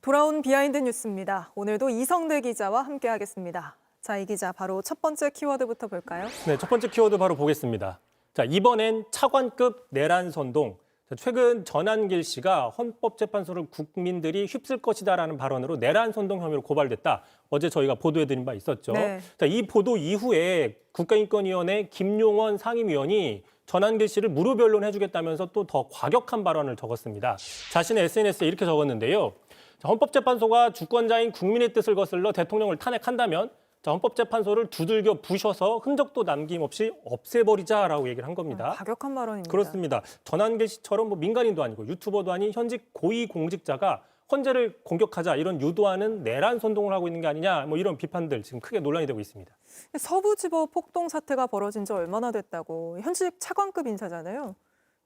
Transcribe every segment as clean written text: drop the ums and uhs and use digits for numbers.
돌아온 비하인드 뉴스입니다. 오늘도 이성대 기자와 함께하겠습니다. 자, 이 기자 바로 첫 번째 키워드부터 볼까요? 네, 첫 번째 키워드 바로 보겠습니다. 자, 이번엔 차관급 내란 선동. 최근 전한길 씨가 헌법재판소를 국민들이 휩쓸 것이다라는 발언으로 내란 선동 혐의로 고발됐다. 어제 저희가 보도해드린 바 있었죠. 네. 자, 이 보도 이후에 국가인권위원회 김용원 상임위원이 전한길 씨를 무료 변론해주겠다면서 또 더 과격한 발언을 적었습니다. 자신의 SNS에 이렇게 적었는데요. 자, 헌법재판소가 주권자인 국민의 뜻을 거슬러 대통령을 탄핵한다면 자, 헌법재판소를 두들겨 부셔서 흔적도 남김없이 없애버리자라고 얘기를 한 겁니다. 과격한 발언입니다. 그렇습니다. 전한길 씨처럼 뭐 민간인도 아니고 유튜버도 아닌 현직 고위공직자가 헌재를 공격하자 이런 유도하는 내란 선동을 하고 있는 게 아니냐 뭐 이런 비판들 지금 크게 논란이 되고 있습니다. 서부지법 폭동 사태가 벌어진 지 얼마나 됐다고 현직 차관급 인사잖아요.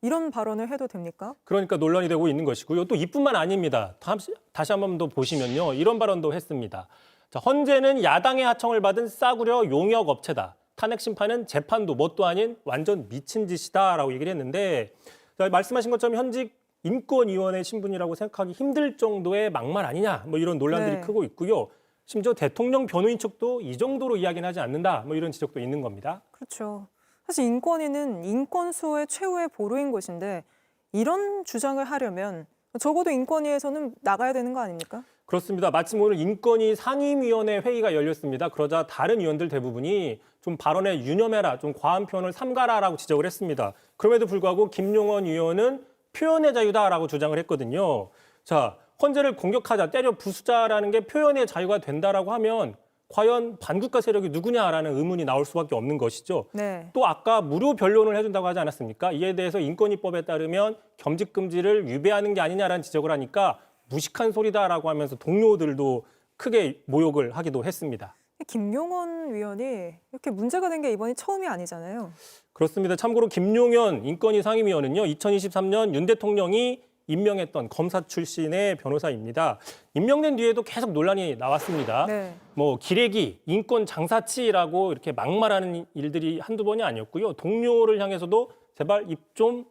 이런 발언을 해도 됩니까? 그러니까 논란이 되고 있는 것이고요. 또 이뿐만 아닙니다. 다시 한 번 더 보시면요. 이런 발언도 했습니다. 자, 헌재는 야당의 하청을 받은 싸구려 용역 업체다. 탄핵 심판은 재판도 뭣도 아닌 완전 미친 짓이다라고 얘기를 했는데 자, 말씀하신 것처럼 현직 인권위원회 신분이라고 생각하기 힘들 정도의 막말 아니냐 뭐 이런 논란들이 네. 크고 있고요. 심지어 대통령 변호인 측도 이 정도로 이야기는 하지 않는다 뭐 이런 지적도 있는 겁니다. 그렇죠. 사실 인권위는 인권 수호의 최후의 보루인 곳인데 이런 주장을 하려면 적어도 인권위에서는 나가야 되는 거 아닙니까? 그렇습니다. 마침 오늘 인권위 상임위원회 회의가 열렸습니다. 그러자 다른 위원들 대부분이 좀 발언에 유념해라, 좀 과한 표현을 삼가라라고 지적을 했습니다. 그럼에도 불구하고 김용원 위원은 표현의 자유다라고 주장을 했거든요. 자, 헌재를 공격하자, 때려 부수자라는 게 표현의 자유가 된다라고 하면 과연 반국가 세력이 누구냐라는 의문이 나올 수밖에 없는 것이죠. 네. 또 아까 무료 변론을 해준다고 하지 않았습니까? 이에 대해서 인권위법에 따르면 겸직 금지를 위배하는 게 아니냐라는 지적을 하니까 무식한 소리다라고 하면서 동료들도 크게 모욕을 하기도 했습니다. 김용원 위원이 이렇게 문제가 된 게 이번이 처음이 아니잖아요. 그렇습니다. 참고로 김용현 인권위 상임위원은요. 2023년 윤 대통령이 임명했던 검사 출신의 변호사입니다. 임명된 뒤에도 계속 논란이 나왔습니다. 네. 뭐 기레기, 인권 장사치라고 이렇게 막말하는 일들이 한두 번이 아니었고요. 동료를 향해서도 제발 입 좀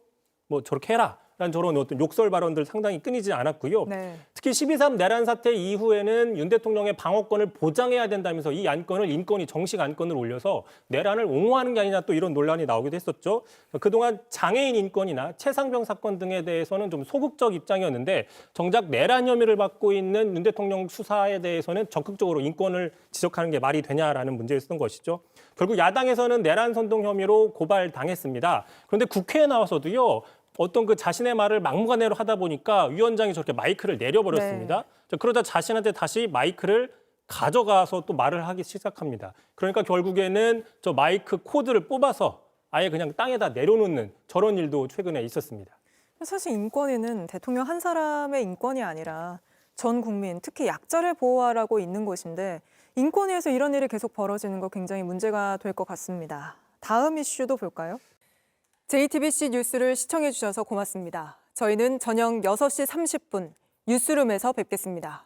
뭐 저렇게 해라. 라는 저런 어떤 욕설 발언들 상당히 끊이지 않았고요. 네. 특히 12.3 내란 사태 이후에는 윤 대통령의 방어권을 보장해야 된다면서 이 안건을 인권위 정식 안건을 올려서 내란을 옹호하는 게 아니냐 또 이런 논란이 나오기도 했었죠. 그동안 장애인 인권이나 최상병 사건 등에 대해서는 좀 소극적 입장이었는데 정작 내란 혐의를 받고 있는 윤 대통령 수사에 대해서는 적극적으로 인권을 지적하는 게 말이 되냐라는 문제였던 것이죠. 결국 야당에서는 내란 선동 혐의로 고발당했습니다. 그런데 국회에 나와서도요. 어떤 그 자신의 말을 막무가내로 하다 보니까 위원장이 저렇게 마이크를 내려버렸습니다. 자, 그러자 자신한테 다시 마이크를 가져가서 또 말을 하기 시작합니다. 그러니까 결국에는 저 마이크 코드를 뽑아서 아예 그냥 땅에다 내려놓는 저런 일도 최근에 있었습니다. 사실 인권위는 대통령 한 사람의 인권이 아니라 전 국민, 특히 약자를 보호하라고 있는 곳인데 인권위에서 이런 일이 계속 벌어지는 거 굉장히 문제가 될 것 같습니다. 다음 이슈도 볼까요? JTBC 뉴스를 시청해 주셔서 고맙습니다. 저희는 저녁 6시 30분 뉴스룸에서 뵙겠습니다.